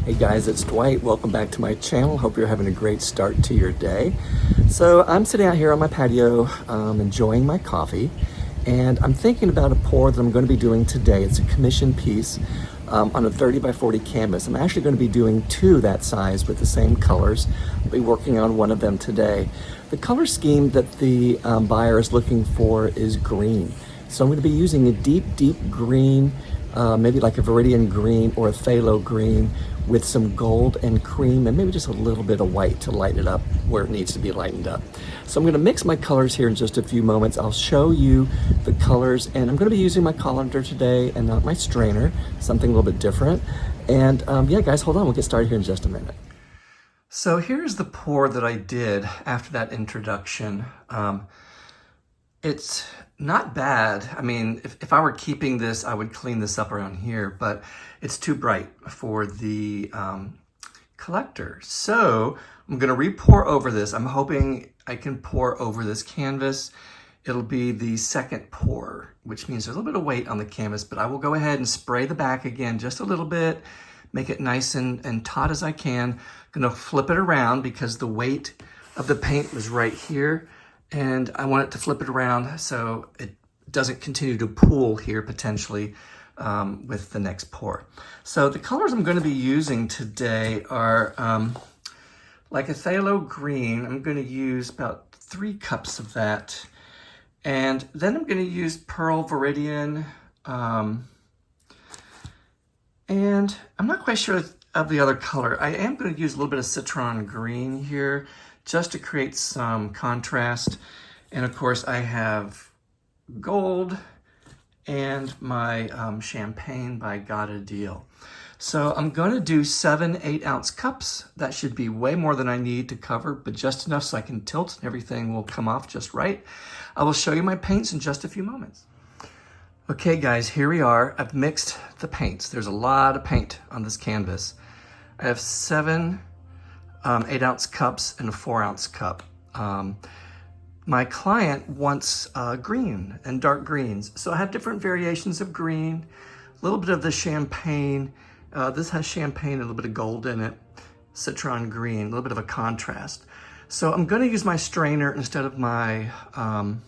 Hey guys, it's Dwight. Welcome back to my channel. Hope you're having a great start to your day. So I'm sitting out here on my patio, enjoying my coffee, and I'm thinking about a pour that I'm going to be doing today. It's a commission piece on a 30 by 40 canvas. I'm actually going to be doing two that size with the same colors. I'll be working on one of them today. The color scheme that the buyer is looking for is green. So I'm going to be using a deep green, maybe like a Viridian green or a phthalo green with some gold and cream and maybe just a little bit of white to lighten it up where it needs to be lightened up. So I'm going to mix my colors here in just a few moments. I'll show you the colors, and I'm going to be using my colander today and not my strainer, something a little bit different. And yeah guys, hold on, we'll get started here in just a minute. So here's the pour that I did after that introduction. It's not bad. I mean, if I were keeping this, I would clean this up around here, but it's too bright for the collector. So I'm gonna re-pour over this. I'm hoping I can pour over this canvas. It'll be the second pour, which means there's a little bit of weight on the canvas, but I will go ahead and spray the back again just a little bit, make it nice and taut as I can. I'm gonna flip it around because the weight of the paint was right here, and I want it to flip it around so it doesn't continue to pool here potentially with the next pour. So the colors I'm going to be using today are like a phthalo green. I'm going to use about 3 cups of that, and then I'm going to use pearl viridian, and I'm not quite sure of the other color. I am going to use a little bit of citron green here just to create some contrast. And of course I have gold and my champagne by Got a Deal. So I'm going to do 7 8-ounce cups. That should be way more than I need to cover, but just enough so I can tilt and everything will come off just right. I will show you my paints in just a few moments. Okay guys, here we are. I've mixed the paints. There's a lot of paint on this canvas. I have 7 8-ounce cups and a 4-ounce cup. My client wants green and dark greens, so I have different variations of green, a little bit of the champagne. This has champagne and a little bit of gold in it, citron green, a little bit of a contrast. So I'm going to use my strainer instead of my, I'm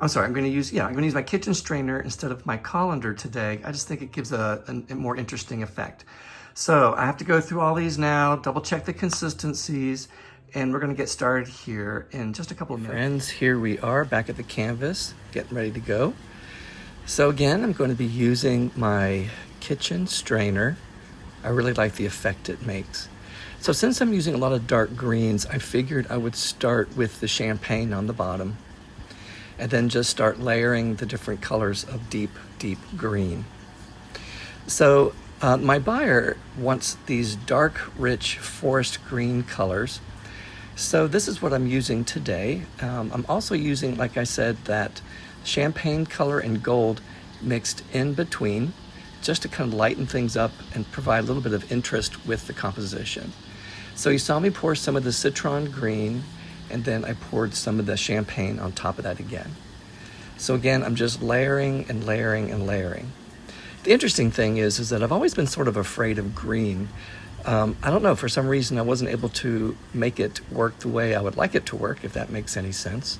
going to use my kitchen strainer instead of my colander today. I just think it gives a more interesting effect. So I have to go through all these now, double check the consistencies, and we're gonna get started here in just a couple of minutes. Friends, here we are back at the canvas, getting ready to go. So again, I'm going to be using my kitchen strainer. I really like the effect it makes. So since I'm using a lot of dark greens, I figured I would start with the champagne on the bottom and then just start layering the different colors of deep green. So my buyer wants these dark, rich forest green colors. So this is what I'm using today. I'm also using, like I said, that champagne color and gold mixed in between just to kind of lighten things up and provide a little bit of interest with the composition. So you saw me pour some of the citron green, and then I poured some of the champagne on top of that again. So again, I'm just layering and layering and layering. The interesting thing is that I've always been sort of afraid of green. I don't know, for some reason I wasn't able to make it work the way I would like it to work, if that makes any sense.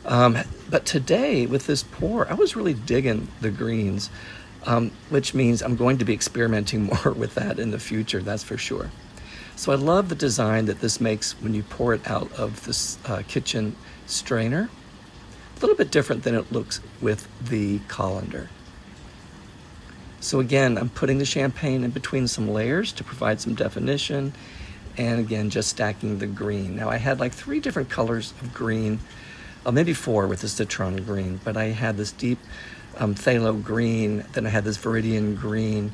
But today with this pour, I was really digging the greens, which means I'm going to be experimenting more with that in the future, that's for sure. So I love the design that this makes when you pour it out of this kitchen strainer. A little bit different than it looks with the colander. So again, I'm putting the champagne in between some layers to provide some definition, and again, just stacking the green. Now I had like 3 different colors of green, maybe 4 with the citron green, but I had this deep phthalo green, then I had this Viridian green.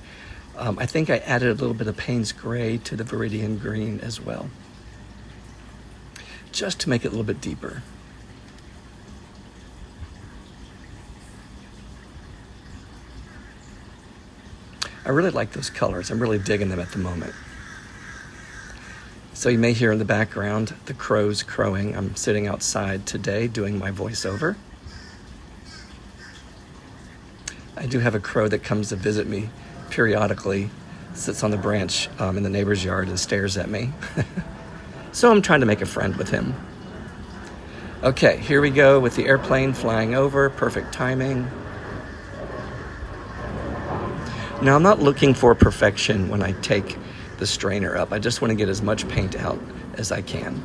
I think I added a little bit of Payne's gray to the Viridian green as well, just to make it a little bit deeper. I really like those colors. I'm really digging them at the moment. So you may hear in the background the crows crowing. I'm sitting outside today doing my voiceover. I do have a crow that comes to visit me periodically sits on the branch in the neighbor's yard and stares at me. So I'm trying to make a friend with him. Okay, here we go with the airplane flying over, perfect timing. Now I'm not looking for perfection when I take the strainer up. I just want to get as much paint out as I can.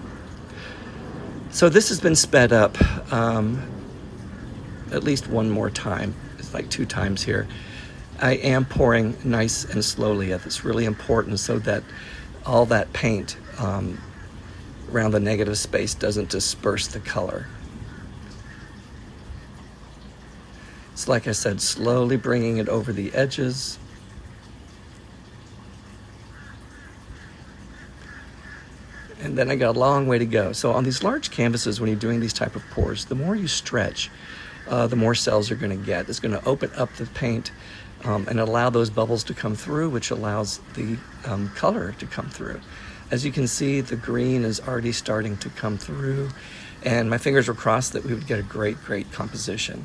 So this has been sped up at least one more time. It's like 2 times here. I am pouring nice and slowly. It's really important so that all that paint around the negative space doesn't disperse the color. It's like I said, slowly bringing it over the edges. And then I got a long way to go. So on these large canvases, when you're doing these type of pours, the more you stretch, the more cells you're going to get. It's going to open up the paint and allow those bubbles to come through, which allows the color to come through. As you can see, the green is already starting to come through, and my fingers were crossed that we would get a great, great composition.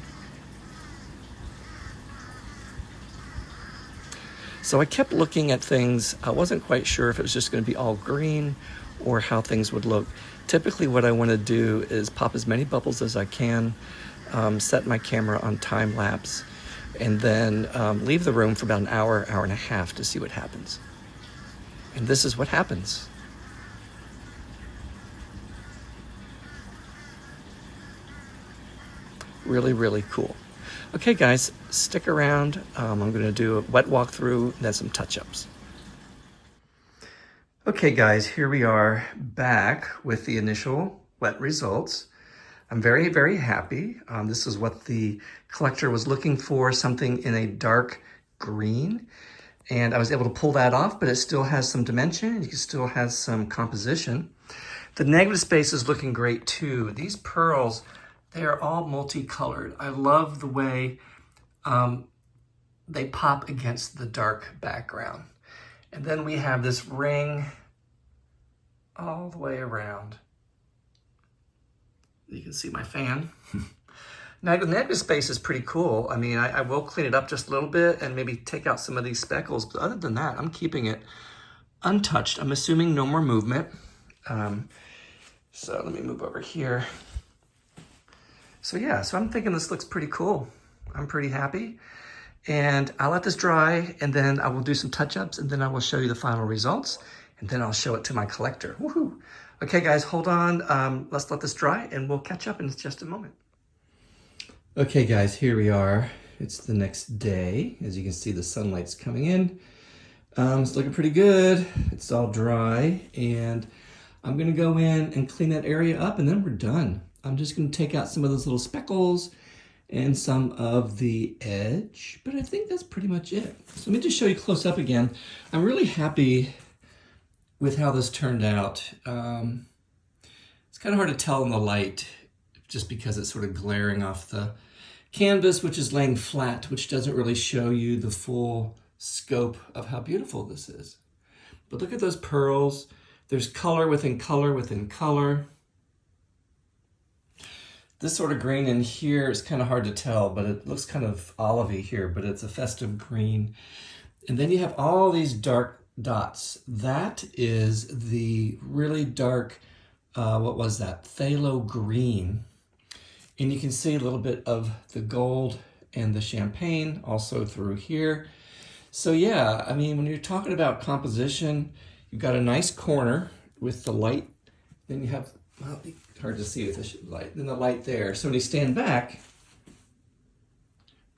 So I kept looking at things. I wasn't quite sure if it was just going to be all green or how things would look. Typically what I want to do is pop as many bubbles as I can, set my camera on time lapse, and then leave the room for about an hour, hour and a half to see what happens. And this is what happens. Really, really cool. Okay guys, stick around. I'm gonna do a wet walkthrough and then some touch-ups. Okay guys, here we are back with the initial wet results. I'm very, very happy. This is what the collector was looking for, something in a dark green. And I was able to pull that off, but it still has some dimension. You still has some composition. The negative space is looking great too. These pearls, they are all multicolored. I love the way they pop against the dark background. And then we have this ring all the way around. You can see my fan. Now the negative space is pretty cool. I mean, I will clean it up just a little bit and maybe take out some of these speckles. But other than that, I'm keeping it untouched. I'm assuming no more movement. So let me move over here. So yeah, so I'm thinking this looks pretty cool. I'm pretty happy. And I'll let this dry, and then I will do some touch-ups, and then I will show you the final results, and then I'll show it to my collector. Woohoo! Okay guys, hold on. Let's let this dry, and we'll catch up in just a moment. Okay guys, here we are. It's the next day. As you can see, the sunlight's coming in. It's looking pretty good. It's all dry, and I'm gonna go in and clean that area up, and then we're done. I'm just gonna take out some of those little speckles and some of the edge, but I think that's pretty much it. So let me just show you close up again. I'm really happy with how this turned out. It's kind of hard to tell in the light just because it's sort of glaring off the canvas, which is laying flat, which doesn't really show you the full scope of how beautiful this is. But look at those pearls. There's color within color within color. This sort of green in here is kind of hard to tell, but it looks kind of olivey here, but it's a festive green. And then you have all these dark dots. That is the really dark, what was that? Phthalo green. And you can see a little bit of the gold and the champagne also through here. So yeah, I mean, when you're talking about composition, you've got a nice corner with the light. Then you have, well, hard to see with the light, then the light there. So when you stand back,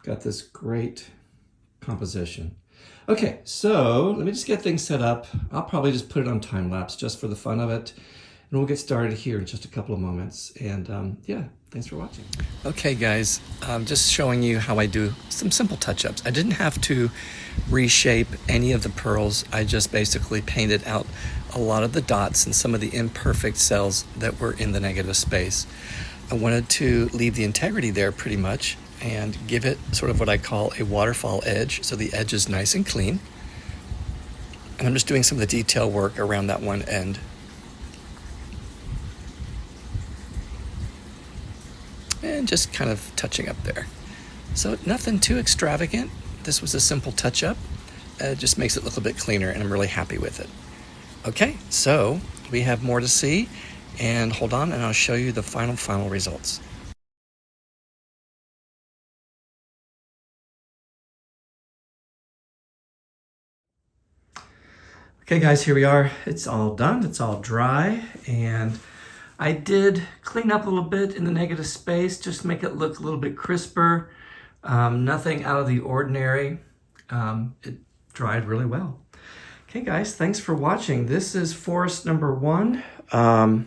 got this great composition. Okay, so let me just get things set up. I'll probably just put it on time lapse just for the fun of it. And we'll get started here in just a couple of moments. And yeah, thanks for watching. Okay guys, I'm just showing you how I do some simple touch-ups. I didn't have to reshape any of the pearls. I just basically painted out a lot of the dots and some of the imperfect cells that were in the negative space. I wanted to leave the integrity there pretty much and give it sort of what I call a waterfall edge, so the edge is nice and clean. And I'm just doing some of the detail work around that one end. And just kind of touching up there. So nothing too extravagant. This was a simple touch-up. It just makes it look a bit cleaner, and I'm really happy with it. Okay, so we have more to see, and hold on, and I'll show you the final results. Okay guys, here we are. It's all done, it's all dry, and I did clean up a little bit in the negative space, just to make it look a little bit crisper. Nothing out of the ordinary. It dried really well. Okay guys, thanks for watching. This is forest number 1. I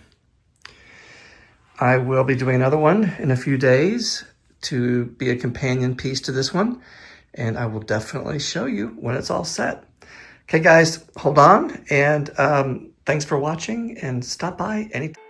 will be doing another one in a few days to be a companion piece to this one, and I will definitely show you when it's all set. Okay guys, hold on, and thanks for watching, and stop by anytime.